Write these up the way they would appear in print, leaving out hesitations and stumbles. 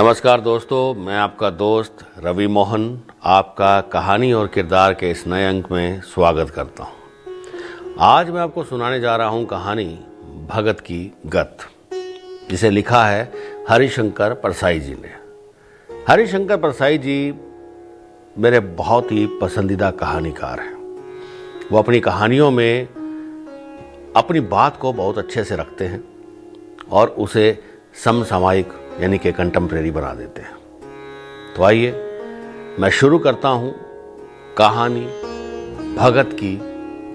नमस्कार दोस्तों, मैं आपका दोस्त रवि मोहन आपका कहानी और किरदार के इस नए अंक में स्वागत करता हूं। आज मैं आपको सुनाने जा रहा हूं कहानी भगत की गत, जिसे लिखा है हरिशंकर परसाई जी ने। हरिशंकर परसाई जी मेरे बहुत ही पसंदीदा कहानीकार हैं। वो अपनी कहानियों में अपनी बात को बहुत अच्छे से रखते हैं और उसे समसामयिक यानी कि कंटेम्प्रेरी बना देते हैं। तो आइए मैं शुरू करता हूं कहानी भगत की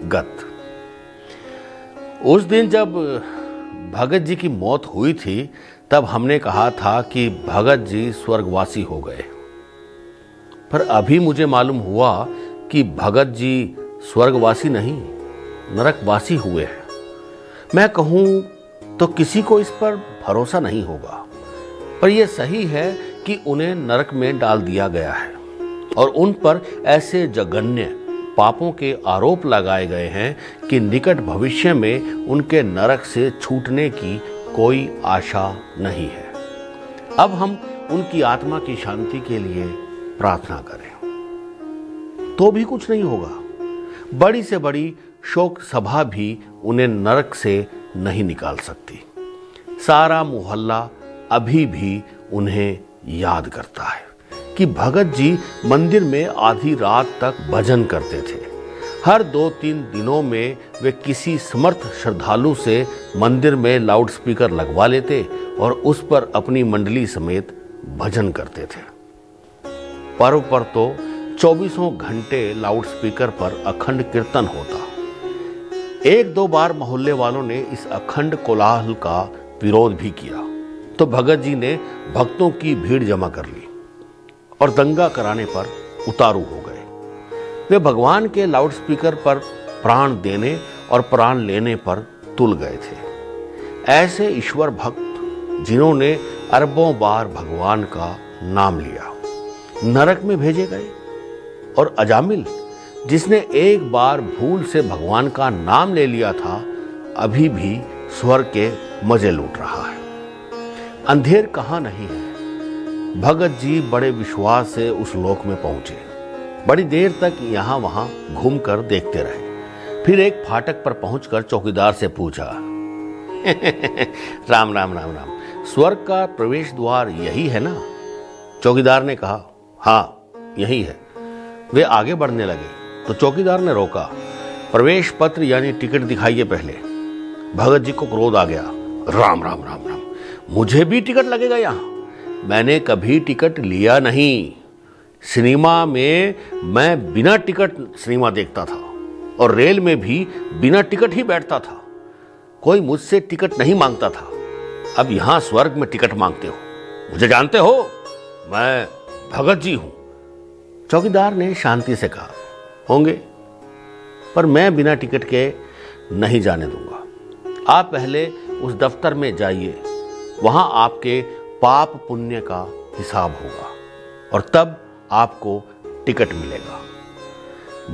गत। उस दिन जब भगत जी की मौत हुई थी तब हमने कहा था कि भगत जी स्वर्गवासी हो गए, पर अभी मुझे मालूम हुआ कि भगत जी स्वर्गवासी नहीं नरकवासी हुए हैं। मैं कहूं तो किसी को इस पर भरोसा नहीं होगा, पर यह सही है कि उन्हें नरक में डाल दिया गया है और उन पर ऐसे जघन्य पापों के आरोप लगाए गए हैं कि निकट भविष्य में उनके नरक से छूटने की कोई आशा नहीं है। अब हम उनकी आत्मा की शांति के लिए प्रार्थना करें तो भी कुछ नहीं होगा। बड़ी से बड़ी शोक सभा भी उन्हें नरक से नहीं निकाल सकती। सारा मोहल्ला अभी भी उन्हें याद करता है कि भगत जी मंदिर में आधी रात तक भजन करते थे। हर 2-3 दिनों में वे किसी समर्थ श्रद्धालु से मंदिर में लाउडस्पीकर लगवा लेते और उस पर अपनी मंडली समेत भजन करते थे। पर्व पर तो 24 घंटे लाउडस्पीकर पर अखंड कीर्तन होता। 1-2 बार मोहल्ले वालों ने इस अखंड कोलाहल का विरोध भी किया तो भगत जी ने भक्तों की भीड़ जमा कर ली और दंगा कराने पर उतारू हो गए। वे भगवान के लाउडस्पीकर पर प्राण देने और प्राण लेने पर तुल गए थे। ऐसे ईश्वर भक्त जिन्होंने अरबों बार भगवान का नाम लिया नरक में भेजे गए, और अजामिल जिसने एक बार भूल से भगवान का नाम ले लिया था अभी भी स्वर्ग के मजे लूट रहा है। अंधेर कहां नहीं है। भगत जी बड़े विश्वास से उस लोक में पहुंचे। बड़ी देर तक यहां वहां घूमकर देखते रहे। फिर एक फाटक पर पहुंचकर चौकीदार से पूछा, राम राम राम राम, स्वर्ग का प्रवेश द्वार यही है ना? चौकीदार ने कहा, हाँ यही है। वे आगे बढ़ने लगे तो चौकीदार ने रोका। प्रवेश पत्र यानी टिकट दिखाइए पहले। भगत जी को क्रोध आ गया। राम राम राम राम, मुझे भी टिकट लगेगा यहां? मैंने कभी टिकट लिया नहीं। सिनेमा में मैं बिना टिकट सिनेमा देखता था और रेल में भी बिना टिकट ही बैठता था। कोई मुझसे टिकट नहीं मांगता था। अब यहां स्वर्ग में टिकट मांगते हो? मुझे जानते हो? मैं भगत जी हूं। चौकीदार ने शांति से कहा, होंगे, पर मैं बिना टिकट के नहीं जाने दूंगा। आप पहले उस दफ्तर में जाइए, वहां आपके पाप पुण्य का हिसाब होगा और तब आपको टिकट मिलेगा।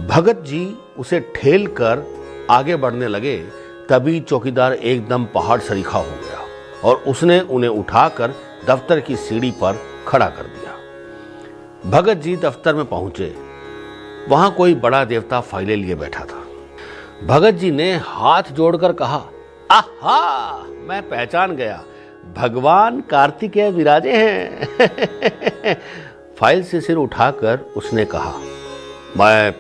भगत जी उसे ठेल कर आगे बढ़ने लगे, तभी चौकीदार एकदम पहाड़ सरीखा हो गया और उसने उन्हें उठाकर दफ्तर की सीढ़ी पर खड़ा कर दिया। भगत जी दफ्तर में पहुंचे। वहां कोई बड़ा देवता फाइलें लिए बैठा था। भगत जी ने हाथ जोड़कर कहा, आहा, मैं पहचान गया, भगवान कार्तिकेय विराजे हैं। फाइल से सिर उठाकर उसने कहा, मैं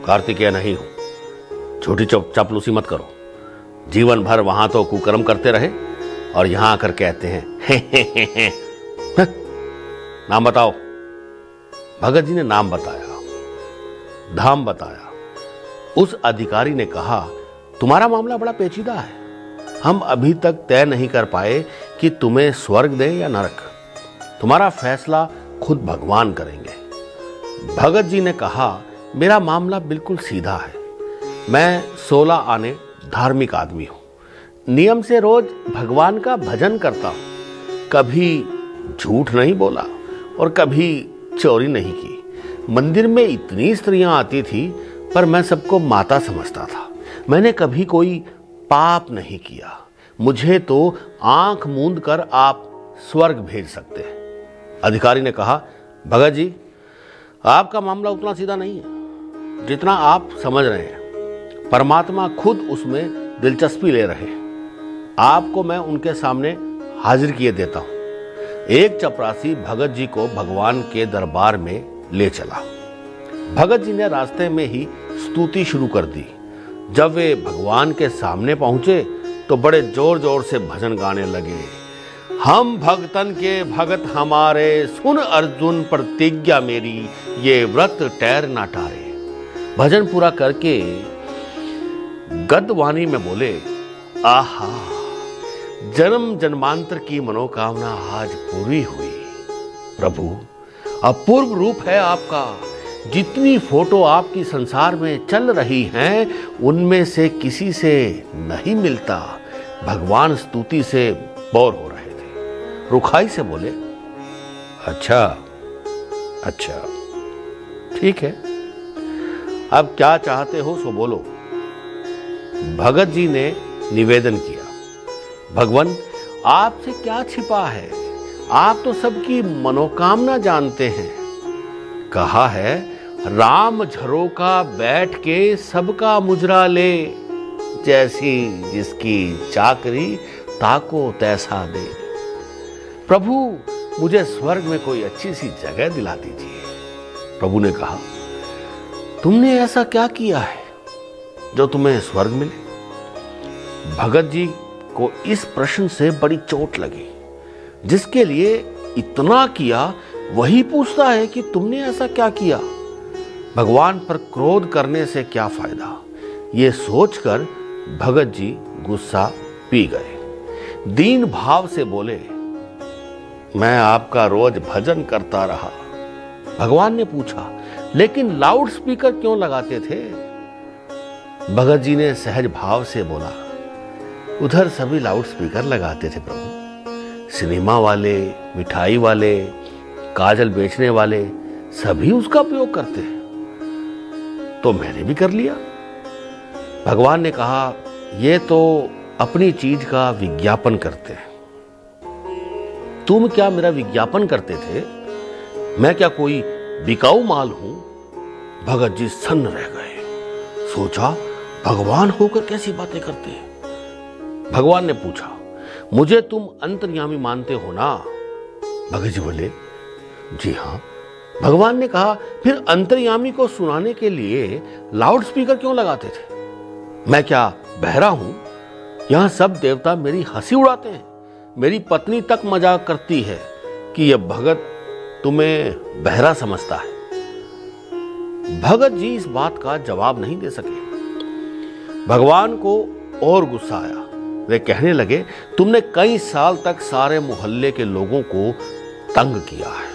कार्तिकेय नहीं हूं। छोटी चापलूसी मत करो। जीवन भर वहां तो कुकर्म करते रहे और यहां आकर कहते हैं नाम बताओ। भगत जी ने नाम बताया, धाम बताया। उस अधिकारी ने कहा, तुम्हारा मामला बड़ा पेचीदा है। हम अभी तक तय नहीं कर पाए कि तुम्हें स्वर्ग दे या नरक। तुम्हारा फैसला खुद भगवान करेंगे। भगत जी ने कहा, मेरा मामला बिल्कुल सीधा है। मैं 16 आने धार्मिक आदमी हूं। नियम से रोज भगवान का भजन करता हूं। कभी झूठ नहीं बोला और कभी चोरी नहीं की। मंदिर में इतनी स्त्रियां आती थी पर मैं सबको माता समझता था। मैंने कभी कोई पाप नहीं किया। मुझे तो आंख मूंद कर आप स्वर्ग भेज सकते हैं। अधिकारी ने कहा, भगत जी, आपका मामला उतना सीधा नहीं है जितना आप समझ रहे हैं। परमात्मा खुद उसमें दिलचस्पी ले रहे हैं। आपको मैं उनके सामने हाजिर किए देता हूं। एक चपरासी भगत जी को भगवान के दरबार में ले चला। भगत जी ने रास्ते में ही स्तुति शुरू कर दी। जब वे भगवान के सामने पहुंचे तो बड़े जोर जोर से भजन गाने लगे। हम भगतन के भगत हमारे, सुन अर्जुन प्रतिज्ञा मेरी, ये व्रत टैर ना टारे। भजन पूरा करके गद्यवाणी में बोले, आहा, जन्म जन्मांतर की मनोकामना आज पूरी हुई। प्रभु, अपूर्व रूप है आपका। जितनी फोटो आपकी संसार में चल रही हैं, उनमें से किसी से नहीं मिलता। भगवान स्तुति से बोर हो रहे थे। रुखाई से बोले, अच्छा, ठीक है, अब क्या चाहते हो सो बोलो। भगत जी ने निवेदन किया, भगवान, आपसे क्या छिपा है? आप तो सबकी मनोकामना जानते हैं। कहा है, राम झरोका बैठ के सबका मुजरा ले, जैसी जिसकी चाकरी ताको तैसा दे। प्रभु, मुझे स्वर्ग में कोई अच्छी सी जगह दिला दीजिए। प्रभु ने कहा, तुमने ऐसा क्या किया है जो तुम्हें स्वर्ग मिले? भगत जी को इस प्रश्न से बड़ी चोट लगी। जिसके लिए इतना किया वही पूछता है कि तुमने ऐसा क्या किया। भगवान पर क्रोध करने से क्या फायदा, ये सोचकर भगत जी गुस्सा पी गए। दीन भाव से बोले, मैं आपका रोज भजन करता रहा। भगवान ने पूछा, लेकिन लाउड स्पीकर क्यों लगाते थे? भगत जी ने सहज भाव से बोला, उधर सभी लाउड स्पीकर लगाते थे प्रभु। सिनेमा वाले, मिठाई वाले, काजल बेचने वाले सभी उसका उपयोग करते हैं, तो मैंने भी कर लिया। भगवान ने कहा, ये तो अपनी चीज का विज्ञापन करते हैं। तुम क्या मेरा विज्ञापन करते थे? मैं क्या कोई बिकाऊ माल हूं? भगत जी सन्न रह गए। सोचा, भगवान होकर कैसी बातें करते हैं। भगवान ने पूछा, मुझे तुम अंतर्यामी मानते हो ना? भगत जी बोले, जी हां। भगवान ने कहा, फिर अंतर्यामी को सुनाने के लिए लाउड स्पीकर क्यों लगाते थे? मैं क्या बहरा हूं? यहां सब देवता मेरी हंसी उड़ाते हैं। मेरी पत्नी तक मजाक करती है कि यह भगत तुम्हें बहरा समझता है। भगत जी इस बात का जवाब नहीं दे सके। भगवान को और गुस्सा आया। वे कहने लगे, तुमने कई साल तक सारे मोहल्ले के लोगों को तंग किया है।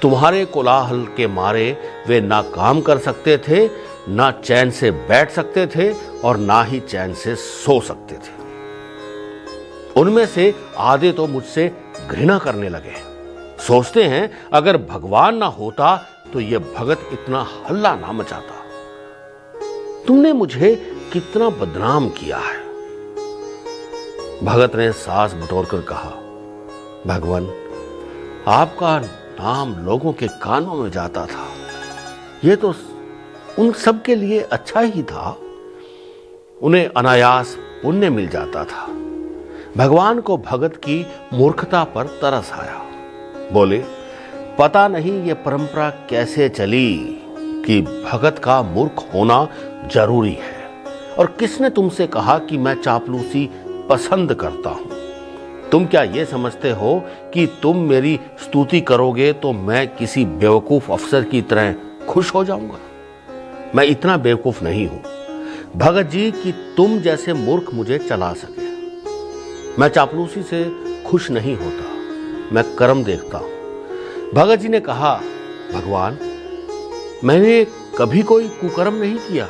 तुम्हारे कोलाहल के मारे वे ना काम कर सकते थे, ना चैन से बैठ सकते थे और ना ही चैन से सो सकते थे। उनमें से आधे तो मुझसे घृणा करने लगे। सोचते हैं, अगर भगवान ना होता तो यह भगत इतना हल्ला ना मचाता। तुमने मुझे कितना बदनाम किया है। भगत ने सांस बटोरकर कहा, भगवान, आपका नाम लोगों के कानों में जाता था। यह तो उन सब के लिए अच्छा ही था। उन्हें अनायास पुण्य मिल जाता था। भगवान को भगत की मूर्खता पर तरस आया। बोले, पता नहीं ये परंपरा कैसे चली कि भगत का मूर्ख होना जरूरी है। और किसने तुमसे कहा कि मैं चापलूसी पसंद करता हूं? तुम क्या ये समझते हो कि तुम मेरी स्तुति करोगे तो मैं किसी बेवकूफ अफसर की तरह खुश हो जाऊंगा? मैं इतना बेवकूफ नहीं हूं भगत जी कि तुम जैसे मूर्ख मुझे चला सके। मैं चापलूसी से खुश नहीं होता, मैं कर्म देखता हूं। भगत जी ने कहा, भगवान, मैंने कभी कोई कुकर्म नहीं किया।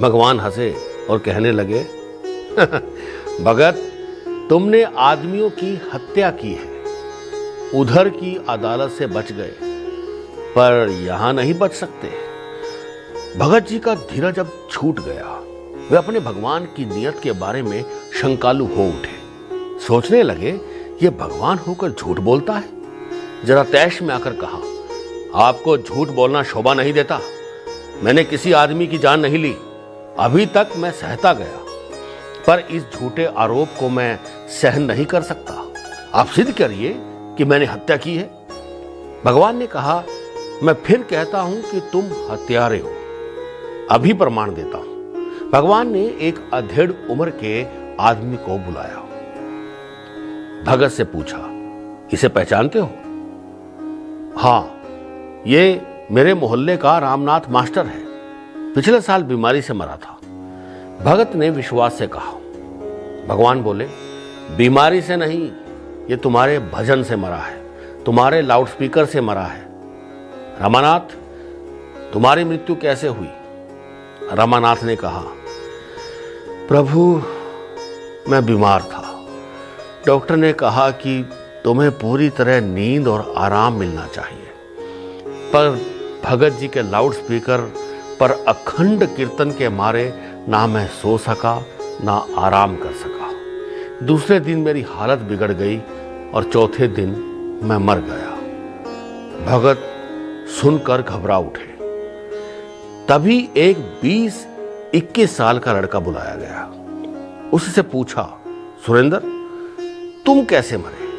भगवान हंसे और कहने लगे, भगत, तुमने आदमियों की हत्या की है। उधर की अदालत से बच गए, पर यहां नहीं बच सकते। भगत जी का धीरज अब छूट गया। वे अपने भगवान की नियत के बारे में शंकालु हो उठे। सोचने लगे, ये भगवान होकर झूठ बोलता है। जरा तैश में आकर कहा, आपको झूठ बोलना शोभा नहीं देता। मैंने किसी आदमी की जान नहीं ली, अभी तक मैं सहता गया, पर इस झूठे आरोप को मैं सहन नहीं कर सकता। आप सिद्ध करिए कि मैंने हत्या की है। भगवान ने कहा, मैं फिर कहता हूं कि तुम हत्यारे हो, अभी प्रमाण देता हूं। भगवान ने एक अधेड़ उम्र के आदमी को बुलाया। भगत से पूछा, इसे पहचानते हो? हाँ, ये मेरे मोहल्ले का रामनाथ मास्टर है, पिछले साल बीमारी से मरा था। भगत ने विश्वास से कहा। भगवान बोले, बीमारी से नहीं, ये तुम्हारे भजन से मरा है, तुम्हारे लाउडस्पीकर से मरा है। रमानाथ, तुम्हारी मृत्यु कैसे हुई? रमानाथ ने कहा, प्रभु, मैं बीमार था। डॉक्टर ने कहा कि तुम्हें पूरी तरह नींद और आराम मिलना चाहिए, पर भगत जी के लाउडस्पीकर पर अखंड कीर्तन के मारे ना मैं सो सका ना आराम कर सका। दूसरे दिन मेरी हालत बिगड़ गई और चौथे दिन मैं मर गया। भगत सुनकर घबरा उठे। तभी एक 20-21 साल का लड़का बुलाया गया। उससे पूछा, सुरेंद्र, तुम कैसे मरे?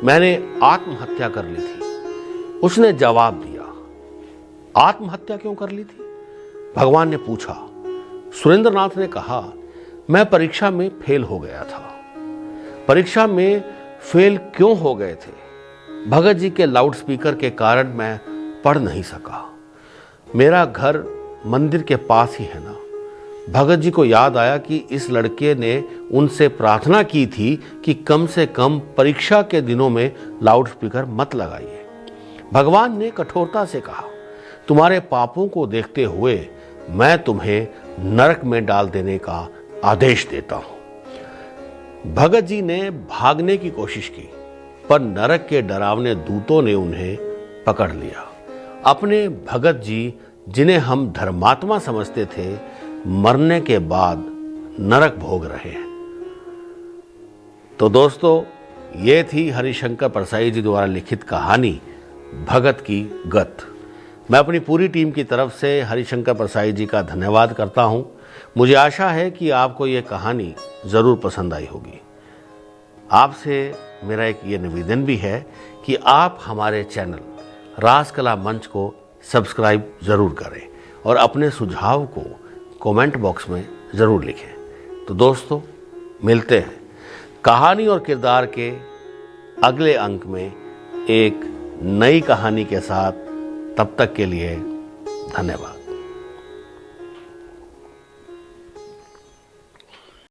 मैंने आत्महत्या कर ली थी। उसने जवाब दिया। आत्महत्या क्यों कर ली थी? भगवान ने पूछा। सुरेंद्रनाथ ने कहा, मैं परीक्षा में फेल हो गया था। परीक्षा में फेल क्यों हो गए थे? भगत जी के लाउडस्पीकर के कारण मैं पढ़ नहीं सका। मेरा घर मंदिर के पास ही है ना। भगत जी को याद आया कि इस लड़के ने उनसे प्रार्थना की थी कि कम से कम परीक्षा के दिनों में लाउडस्पीकर मत लगाइए। भगवान ने कठोरता से कहा, तुम्हारे पापों को देखते हुए मैं तुम्हें नरक में डाल देने का आदेश देता हूं। भगत जी ने भागने की कोशिश की, पर नरक के डरावने दूतों ने उन्हें पकड़ लिया। अपने भगत जी, जिन्हें हम धर्मात्मा समझते थे, मरने के बाद नरक भोग रहे हैं। तो दोस्तों, ये थी हरिशंकर परसाई जी द्वारा लिखित कहानी भगत की गत। मैं अपनी पूरी टीम की तरफ से हरिशंकर परसाई जी का धन्यवाद करता हूं। मुझे आशा है कि आपको ये कहानी ज़रूर पसंद आई होगी। आपसे मेरा एक ये निवेदन भी है कि आप हमारे चैनल रासकला मंच को सब्सक्राइब ज़रूर करें और अपने सुझाव को कमेंट बॉक्स में ज़रूर लिखें। तो दोस्तों, मिलते हैं कहानी और किरदार के अगले अंक में एक नई कहानी के साथ। तब तक के लिए धन्यवाद।